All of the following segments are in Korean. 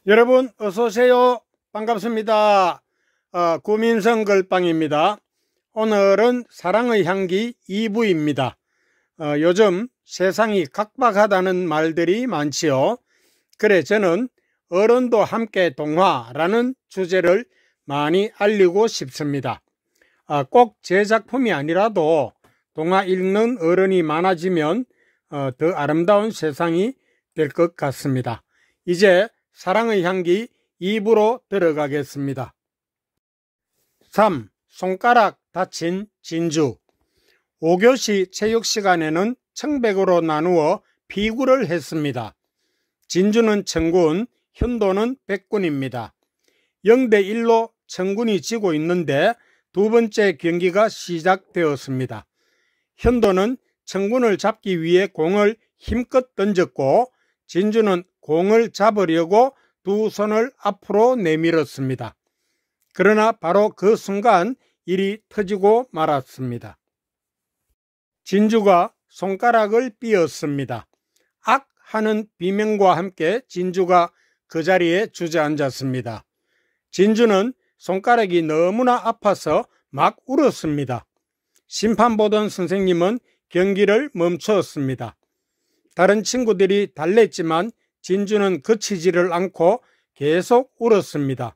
여러분 어서 오세요. 반갑습니다. 구민성 글방입니다. 오늘은 사랑의 향기 2부입니다. 요즘 세상이 각박하다는 말들이 많지요. 그래 저는 어른도 함께 동화라는 주제를 많이 알리고 싶습니다. 꼭 제 작품이 아니라도 동화 읽는 어른이 많아지면 더 아름다운 세상이 될 것 같습니다. 이제 사랑의 향기 2부로 들어가겠습니다. 3. 손가락 다친 진주. 5교시 체육시간에는 청백으로 나누어 비구를 했습니다. 진주는 청군, 현도는 백군입니다. 0대1로 청군이 지고 있는데 두 번째 경기가 시작되었습니다. 현도는 청군을 잡기 위해 공을 힘껏 던졌고 진주는 공을 잡으려고 두 손을 앞으로 내밀었습니다. 그러나 바로 그 순간 일이 터지고 말았습니다. 진주가 손가락을 삐었습니다. 악! 하는 비명과 함께 진주가 그 자리에 주저앉았습니다. 진주는 손가락이 너무나 아파서 막 울었습니다. 심판 보던 선생님은 경기를 멈추었습니다. 다른 친구들이 달랬지만 진주는 그치지를 않고 계속 울었습니다.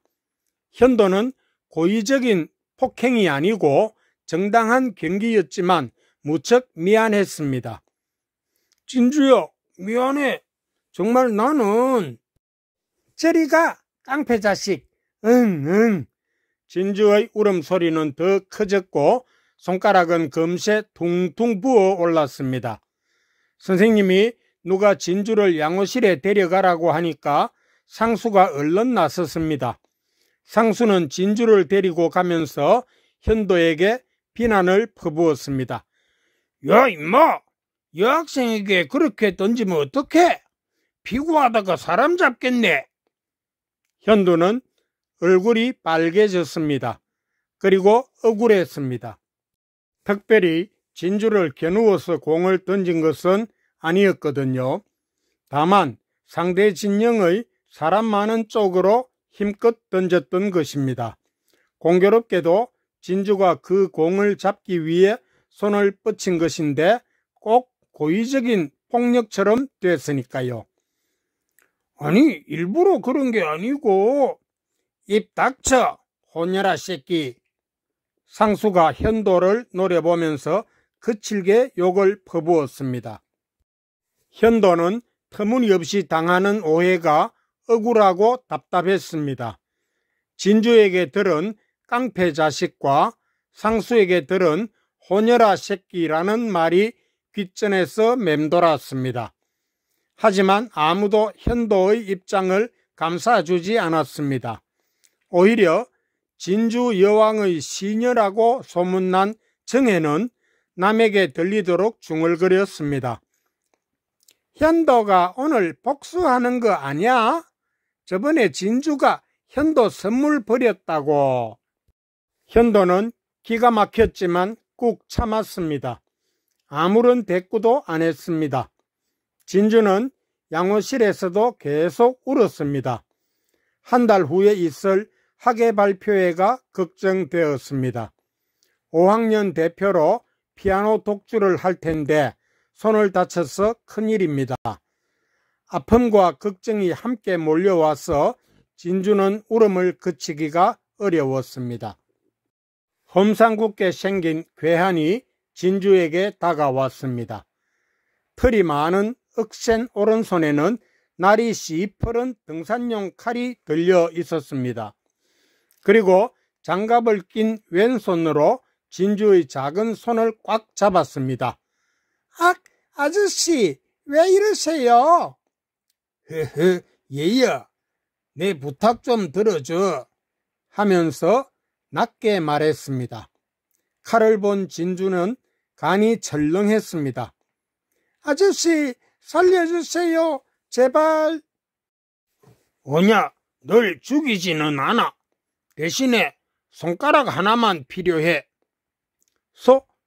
현도는 고의적인 폭행이 아니고 정당한 경기였지만 무척 미안했습니다. 진주야, 미안해. 정말 나는. 저리 가, 깡패 자식. 응. 진주의 울음소리는 더 커졌고 손가락은 금세 퉁퉁 부어 올랐습니다. 선생님이 누가 진주를 양호실에 데려가라고 하니까 상수가 얼른 나섰습니다. 상수는 진주를 데리고 가면서 현도에게 비난을 퍼부었습니다. 야 임마! 여학생에게 그렇게 던지면 어떡해? 피구하다가 사람 잡겠네. 현도는 얼굴이 빨개졌습니다. 그리고 억울했습니다. 특별히 진주를 겨누어서 공을 던진 것은 아니었거든요. 다만 상대 진영의 사람 많은 쪽으로 힘껏 던졌던 것입니다. 공교롭게도 진주가 그 공을 잡기 위해 손을 뻗친 것인데 꼭 고의적인 폭력처럼 됐으니까요. 아니, 일부러 그런 게 아니고. 입 닥쳐, 혼혈아 새끼. 상수가 현도를 노려보면서 거칠게 욕을 퍼부었습니다. 현도는 터무니없이 당하는 오해가 억울하고 답답했습니다. 진주에게 들은 깡패 자식과 상수에게 들은 혼혈아 새끼라는 말이 귓전에서 맴돌았습니다. 하지만 아무도 현도의 입장을 감싸주지 않았습니다. 오히려 진주 여왕의 시녀라고 소문난 정혜는 남에게 들리도록 중얼거렸습니다. 현도가 오늘 복수하는 거 아니야? 저번에 진주가 현도 선물 버렸다고. 현도는 기가 막혔지만 꾹 참았습니다. 아무런 대꾸도 안 했습니다. 진주는 양호실에서도 계속 울었습니다. 한 달 후에 있을 학예 발표회가 걱정되었습니다. 5학년 대표로 피아노 독주를 할 텐데 손을 다쳐서 큰일입니다. 아픔과 걱정이 함께 몰려와서 진주는 울음을 그치기가 어려웠습니다. 험상궂게 생긴 괴한이 진주에게 다가왔습니다. 털이 많은 억센 오른손에는 날이 시퍼런 등산용 칼이 들려 있었습니다. 그리고 장갑을 낀 왼손으로 진주의 작은 손을 꽉 잡았습니다. 악, 아저씨, 왜 이러세요? 흐흐, 얘야, 내 부탁 좀 들어줘. 하면서 낮게 말했습니다. 칼을 본 진주는 간이 철렁했습니다. 아저씨, 살려주세요. 제발. 오냐, 널 죽이지는 않아. 대신에 손가락 하나만 필요해.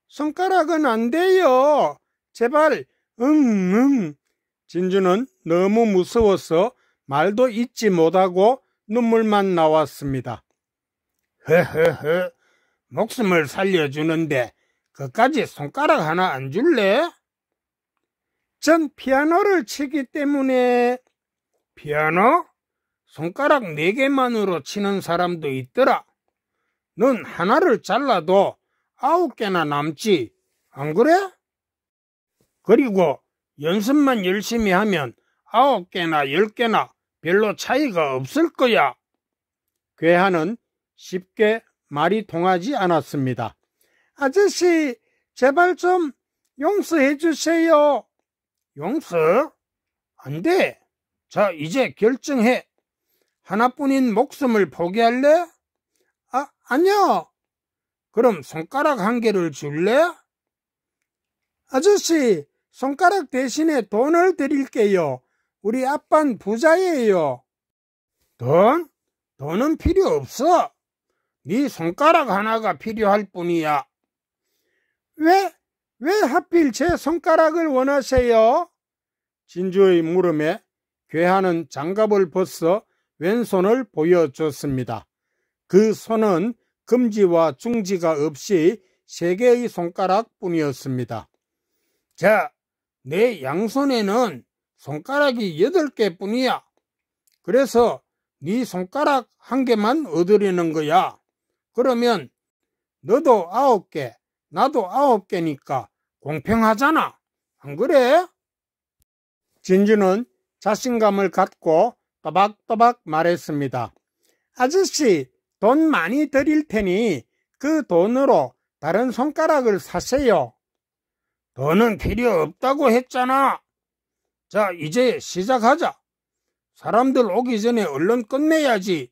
손가락은 안 돼요. 제발. 진주는 너무 무서워서 말도 잇지 못하고 눈물만 나왔습니다. 허허허, 목숨을 살려주는데 그까지 손가락 하나 안 줄래? 전 피아노를 치기 때문에. 피아노? 손가락 4개만으로 치는 사람도 있더라. 넌 하나를 잘라도 9개나 남지, 안 그래? 그리고 연습만 열심히 하면 9개나 10개나 별로 차이가 없을 거야. 괴한은 쉽게 말이 통하지 않았습니다. 아저씨, 제발 좀 용서해 주세요. 용서? 안 돼. 자, 이제 결정해. 하나뿐인 목숨을 포기할래? 아니요. 그럼 손가락 1개를 줄래? 아저씨, 손가락 대신에 돈을 드릴게요. 우리 아빠는 부자예요. 돈? 돈은 필요 없어. 네 손가락 하나가 필요할 뿐이야. 왜 하필 제 손가락을 원하세요? 진주의 물음에 괴한은 장갑을 벗어 왼손을 보여줬습니다. 그 손은 금지와 중지가 없이 3개의 손가락 뿐이었습니다. 자, 내 양손에는 손가락이 8개 뿐이야. 그래서 네 손가락 1개만 얻으려는 거야. 그러면 너도 9개, 나도 9개니까 공평하잖아. 안 그래? 진주는 자신감을 갖고 또박또박 말했습니다. 아저씨, 돈 많이 드릴 테니 그 돈으로 다른 손가락을 사세요. 돈은 필요 없다고 했잖아. 자, 이제 시작하자. 사람들 오기 전에 얼른 끝내야지.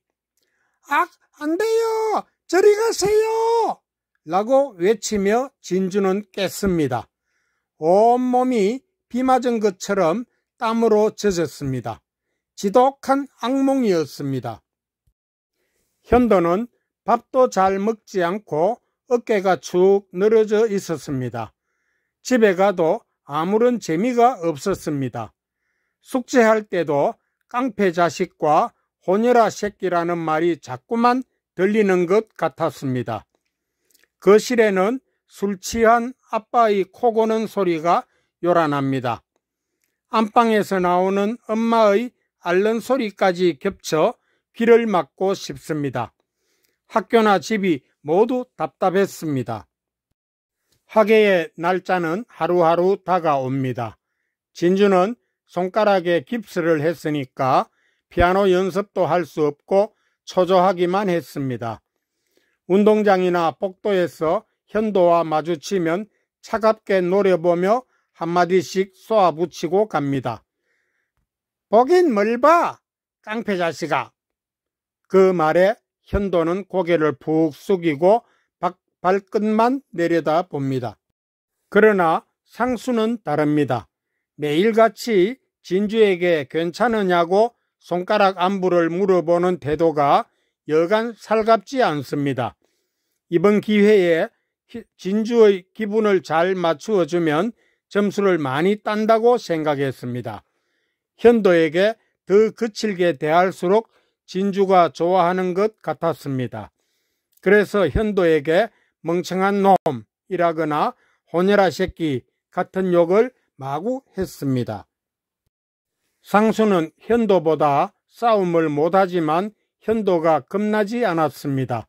안 돼요. 저리 가세요. 라고 외치며 진주는 깼습니다. 온몸이 비 맞은 것처럼 땀으로 젖었습니다. 지독한 악몽이었습니다. 현도는 밥도 잘 먹지 않고 어깨가 축 늘어져 있었습니다. 집에 가도 아무런 재미가 없었습니다. 숙제할 때도 깡패 자식과 혼혈아 새끼라는 말이 자꾸만 들리는 것 같았습니다. 거실에는 술 취한 아빠의 코 고는 소리가 요란합니다. 안방에서 나오는 엄마의 앓는 소리까지 겹쳐 귀를 막고 싶습니다. 학교나 집이 모두 답답했습니다. 학예의 날짜는 하루하루 다가옵니다. 진주는 손가락에 깁스를 했으니까 피아노 연습도 할 수 없고 초조하기만 했습니다. 운동장이나 복도에서 현도와 마주치면 차갑게 노려보며 한마디씩 쏘아붙이고 갑니다. 보긴 뭘 봐, 깡패 자식아. 그 말에 현도는 고개를 푹 숙이고 발끝만 내려다 봅니다. 그러나 상수는 다릅니다. 매일같이 진주에게 괜찮으냐고 손가락 안부를 물어보는 태도가 여간 살갑지 않습니다. 이번 기회에 진주의 기분을 잘 맞추어주면 점수를 많이 딴다고 생각했습니다. 현도에게 더 거칠게 대할수록 진주가 좋아하는 것 같았습니다. 그래서 현도에게 멍청한 놈이라거나 혼혈아 새끼 같은 욕을 마구 했습니다. 상수는 현도보다 싸움을 못하지만 현도가 겁나지 않았습니다.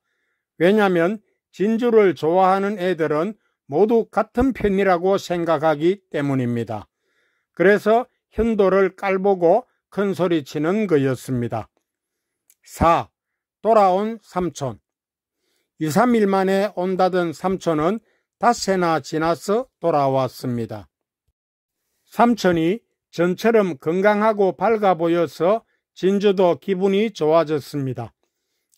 왜냐하면 진주를 좋아하는 애들은 모두 같은 편이라고 생각하기 때문입니다. 그래서 현도를 깔보고 큰소리치는 거였습니다. 4. 돌아온 삼촌. 2, 3일 만에 온다던 삼촌은 닷새나 지나서 돌아왔습니다. 삼촌이 전처럼 건강하고 밝아 보여서 진주도 기분이 좋아졌습니다.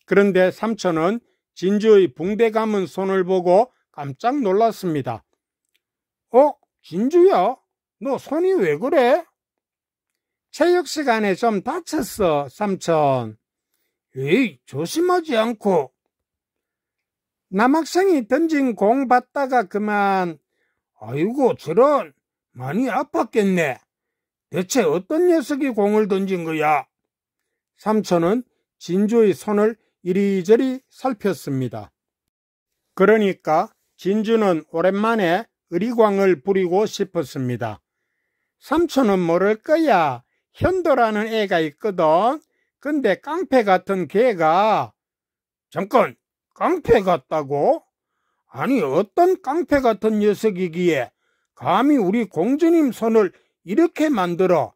그런데 삼촌은 진주의 붕대 감은 손을 보고 깜짝 놀랐습니다. 진주야? 너 손이 왜 그래? 체육 시간에 좀 다쳤어, 삼촌. 에이, 조심하지 않고. 남학생이 던진 공 받다가 그만. 아이고, 저런. 많이 아팠겠네. 대체 어떤 녀석이 공을 던진 거야? 삼촌은 진주의 손을 이리저리 살폈습니다. 그러니까 진주는 오랜만에 의리광을 부리고 싶었습니다. 삼촌은 모를 거야. 현도라는 애가 있거든. 근데 깡패 같은 걔가. 잠깐, 깡패 같다고? 아니, 어떤 깡패 같은 녀석이기에 감히 우리 공주님 손을 이렇게 만들어?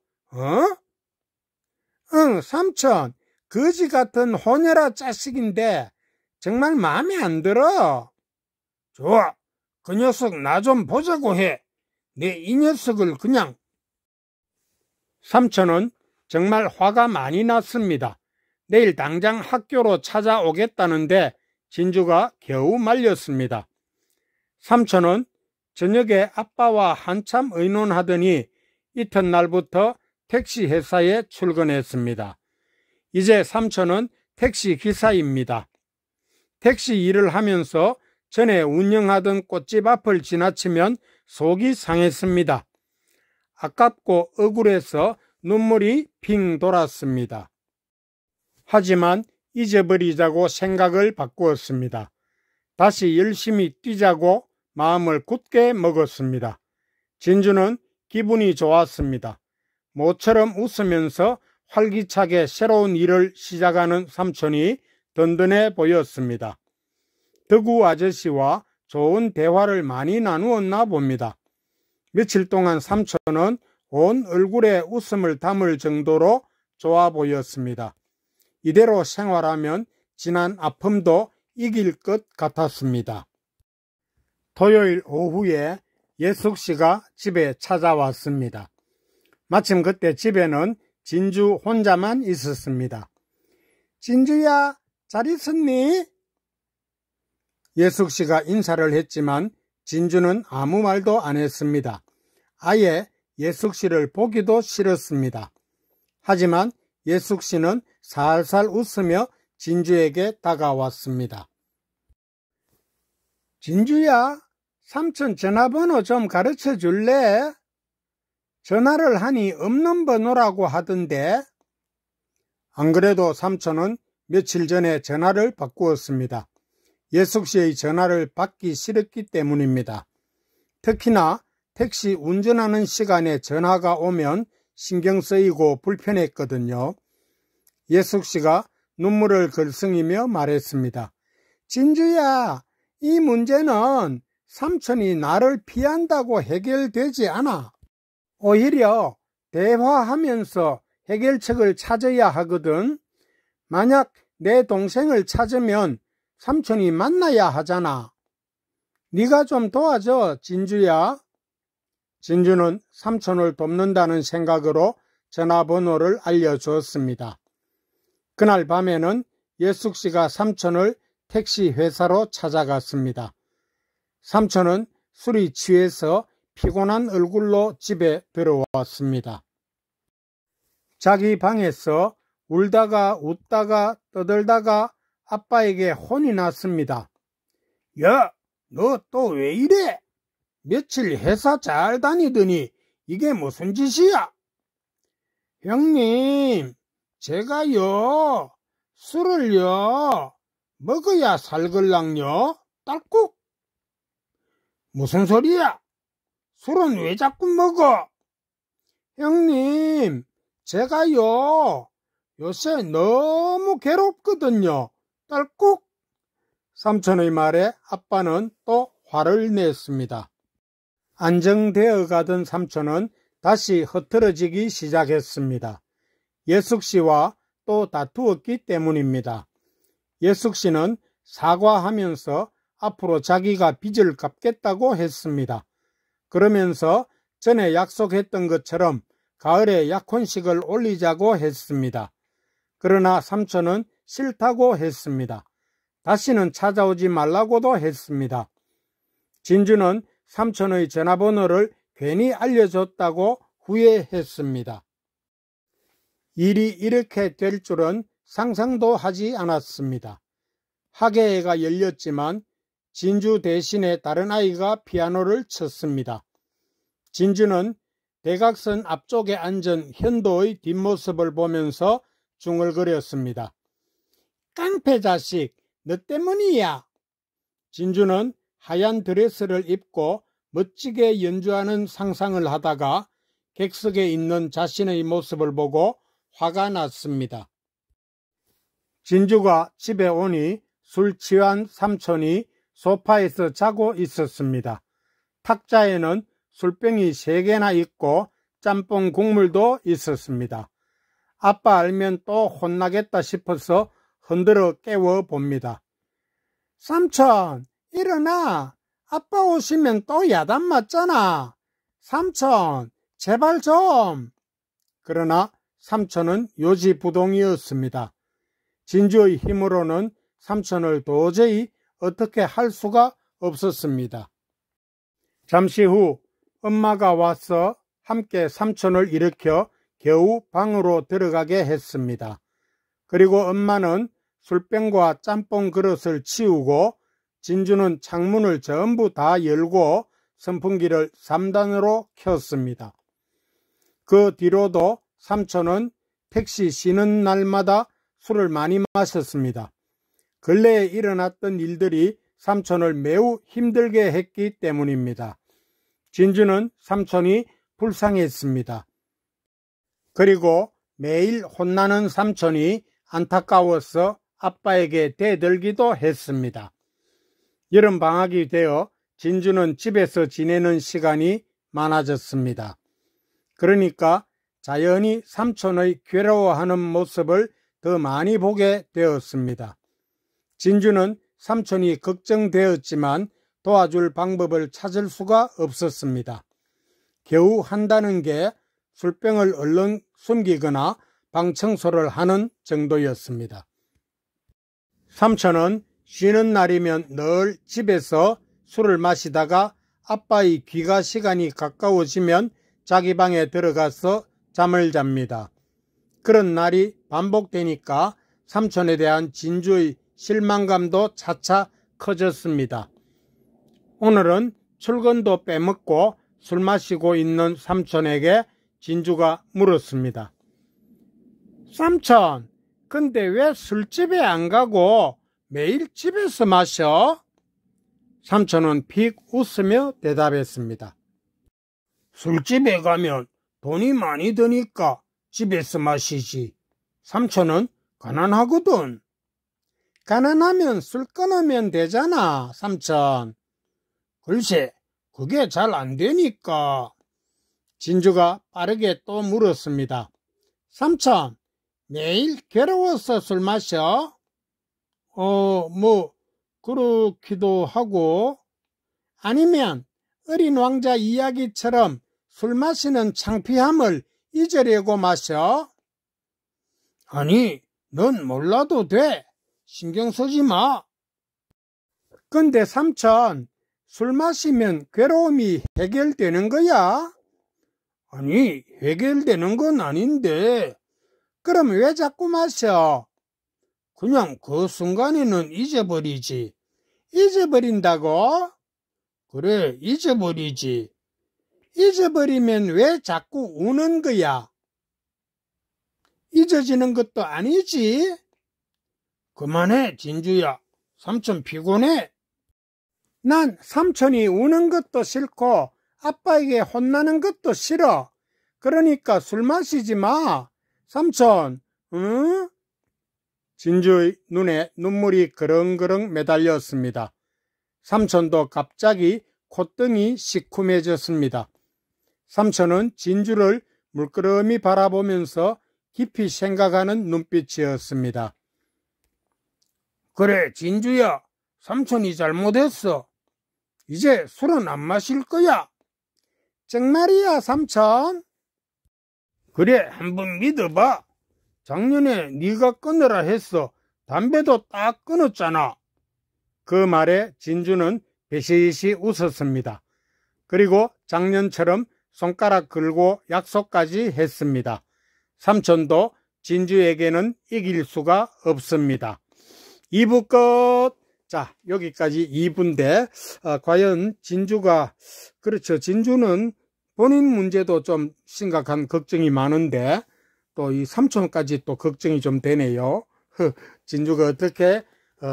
응, 삼촌, 거지 같은 호녀라 자식인데 정말 마음에 안 들어. 좋아, 그 녀석 나 좀 보자고 해. 내 이 녀석을 그냥. 삼촌은 정말 화가 많이 났습니다. 내일 당장 학교로 찾아오겠다는데 진주가 겨우 말렸습니다. 삼촌은 저녁에 아빠와 한참 의논하더니 이튿날부터 택시 회사에 출근했습니다. 이제 삼촌은 택시 기사입니다. 택시 일을 하면서 전에 운영하던 꽃집 앞을 지나치면 속이 상했습니다. 아깝고 억울해서 눈물이 핑 돌았습니다. 하지만 잊어버리자고 생각을 바꾸었습니다. 다시 열심히 뛰자고 마음을 굳게 먹었습니다. 진주는 기분이 좋았습니다. 모처럼 웃으면서 활기차게 새로운 일을 시작하는 삼촌이 든든해 보였습니다. 덕우 아저씨와 좋은 대화를 많이 나누었나 봅니다. 며칠 동안 삼촌은 온 얼굴에 웃음을 담을 정도로 좋아 보였습니다. 이대로 생활하면 지난 아픔도 이길 것 같았습니다. 토요일 오후에 예숙 씨가 집에 찾아왔습니다. 마침 그때 집에는 진주 혼자만 있었습니다. 진주야, 잘 있었니? 예숙 씨가 인사를 했지만 진주는 아무 말도 안 했습니다. 아예 예숙 씨를 보기도 싫었습니다. 하지만 예숙 씨는 살살 웃으며 진주에게 다가왔습니다. 진주야, 삼촌 전화번호 좀 가르쳐 줄래? 전화를 하니 없는 번호라고 하던데. 안 그래도 삼촌은 며칠 전에 전화를 바꾸었습니다. 예숙 씨의 전화를 받기 싫었기 때문입니다. 특히나 택시 운전하는 시간에 전화가 오면 신경 쓰이고 불편했거든요. 예숙 씨가 눈물을 글썽이며 말했습니다. 진주야, 이 문제는 삼촌이 나를 피한다고 해결되지 않아. 오히려 대화하면서 해결책을 찾아야 하거든. 만약 내 동생을 찾으면 삼촌이 만나야 하잖아. 네가 좀 도와줘, 진주야. 진주는 삼촌을 돕는다는 생각으로 전화번호를 알려주었습니다. 그날 밤에는 예숙 씨가 삼촌을 택시 회사로 찾아갔습니다. 삼촌은 술이 취해서 피곤한 얼굴로 집에 들어왔습니다. 자기 방에서 울다가 웃다가 떠들다가 아빠에게 혼이 났습니다. 야, 너 또 왜 이래? 며칠 회사 잘 다니더니 이게 무슨 짓이야? 형님, 제가요, 술을요, 먹어야 살걸랑요, 딸꾹. 무슨 소리야? 술은 왜 자꾸 먹어? 형님, 제가요, 요새 너무 괴롭거든요, 딸꾹. 삼촌의 말에 아빠는 또 화를 냈습니다. 안정되어 가던 삼촌은 다시 흐트러지기 시작했습니다. 예숙 씨와 또 다투었기 때문입니다. 예숙 씨는 사과하면서 앞으로 자기가 빚을 갚겠다고 했습니다. 그러면서 전에 약속했던 것처럼 가을에 약혼식을 올리자고 했습니다. 그러나 삼촌은 싫다고 했습니다. 다시는 찾아오지 말라고도 했습니다. 진주는 삼촌의 전화번호를 괜히 알려줬다고 후회했습니다. 일이 이렇게 될 줄은 상상도 하지 않았습니다. 학예회가 열렸지만 진주 대신에 다른 아이가 피아노를 쳤습니다. 진주는 대각선 앞쪽에 앉은 현도의 뒷모습을 보면서 중얼거렸습니다. 깡패 자식, 너 때문이야. 진주는 하얀 드레스를 입고 멋지게 연주하는 상상을 하다가 객석에 있는 자신의 모습을 보고 화가 났습니다. 진주가 집에 오니 술 취한 삼촌이 소파에서 자고 있었습니다. 탁자에는 술병이 3개나 있고 짬뽕 국물도 있었습니다. 아빠 알면 또 혼나겠다 싶어서 흔들어 깨워 봅니다. 삼촌, 일어나. 아빠 오시면 또 야단 맞잖아. 삼촌, 제발 좀. 그러나 삼촌은 요지부동이었습니다. 진주의 힘으로는 삼촌을 도저히 어떻게 할 수가 없었습니다. 잠시 후 엄마가 와서 함께 삼촌을 일으켜 겨우 방으로 들어가게 했습니다. 그리고 엄마는 술병과 짬뽕 그릇을 치우고 진주는 창문을 전부 다 열고 선풍기를 3단으로 켰습니다. 그 뒤로도 삼촌은 택시 쉬는 날마다 술을 많이 마셨습니다. 근래에 일어났던 일들이 삼촌을 매우 힘들게 했기 때문입니다. 진주는 삼촌이 불쌍했습니다. 그리고 매일 혼나는 삼촌이 안타까워서 아빠에게 대들기도 했습니다. 여름방학이 되어 진주는 집에서 지내는 시간이 많아졌습니다. 그러니까 자연히 삼촌의 괴로워하는 모습을 더 많이 보게 되었습니다. 진주는 삼촌이 걱정되었지만 도와줄 방법을 찾을 수가 없었습니다. 겨우 한다는 게 술병을 얼른 숨기거나 방 청소를 하는 정도였습니다. 삼촌은 쉬는 날이면 늘 집에서 술을 마시다가 아빠의 귀가 시간이 가까워지면 자기 방에 들어가서 잠을 잡니다. 그런 날이 반복되니까 삼촌에 대한 진주의 실망감도 차차 커졌습니다. 오늘은 출근도 빼먹고 술 마시고 있는 삼촌에게 진주가 물었습니다. 삼촌, 근데 왜 술집에 안 가고 매일 집에서 마셔? 삼촌은 픽 웃으며 대답했습니다. 술집에 가면 돈이 많이 드니까 집에서 마시지. 삼촌은 가난하거든. 가난하면 술 끊으면 되잖아, 삼촌. 글쎄, 그게 잘 안 되니까. 진주가 빠르게 또 물었습니다. 삼촌, 매일 괴로워서 술 마셔? 그렇기도 하고. 아니면 어린 왕자 이야기처럼 술 마시는 창피함을 잊으려고 마셔? 아니, 넌 몰라도 돼. 신경 쓰지 마. 근데 삼촌, 술 마시면 괴로움이 해결되는 거야? 아니, 해결되는 건 아닌데. 그럼 왜 자꾸 마셔? 그냥 그 순간에는 잊어버리지. 잊어버린다고? 그래, 잊어버리지. 잊어버리면 왜 자꾸 우는 거야? 잊어지는 것도 아니지? 그만해, 진주야. 삼촌 피곤해. 난 삼촌이 우는 것도 싫고 아빠에게 혼나는 것도 싫어. 그러니까 술 마시지 마. 삼촌, 응? 진주의 눈에 눈물이 그렁그렁 매달렸습니다. 삼촌도 갑자기 콧등이 시큼해졌습니다. 삼촌은 진주를 물끄러미 바라보면서 깊이 생각하는 눈빛이었습니다. 그래, 진주야. 삼촌이 잘못했어. 이제 술은 안 마실 거야. 정말이야, 삼촌? 그래, 한번 믿어봐. 작년에 네가 끊으라 했어. 담배도 딱 끊었잖아. 그 말에 진주는 베시시 웃었습니다. 그리고 작년처럼 손가락 걸고 약속까지 했습니다. 삼촌도 진주에게는 이길 수가 없습니다. 2부 끝. 자, 여기까지 2부인데 과연 진주가, 그렇죠, 진주는 본인 문제도 좀 심각한 걱정이 많은데 또 이 삼촌까지 또 걱정이 좀 되네요. 진주가 어떻게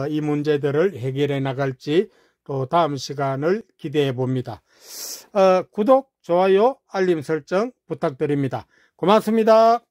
이 문제들을 해결해 나갈지 또 다음 시간을 기대해 봅니다. 구독, 좋아요, 알림 설정 부탁드립니다. 고맙습니다.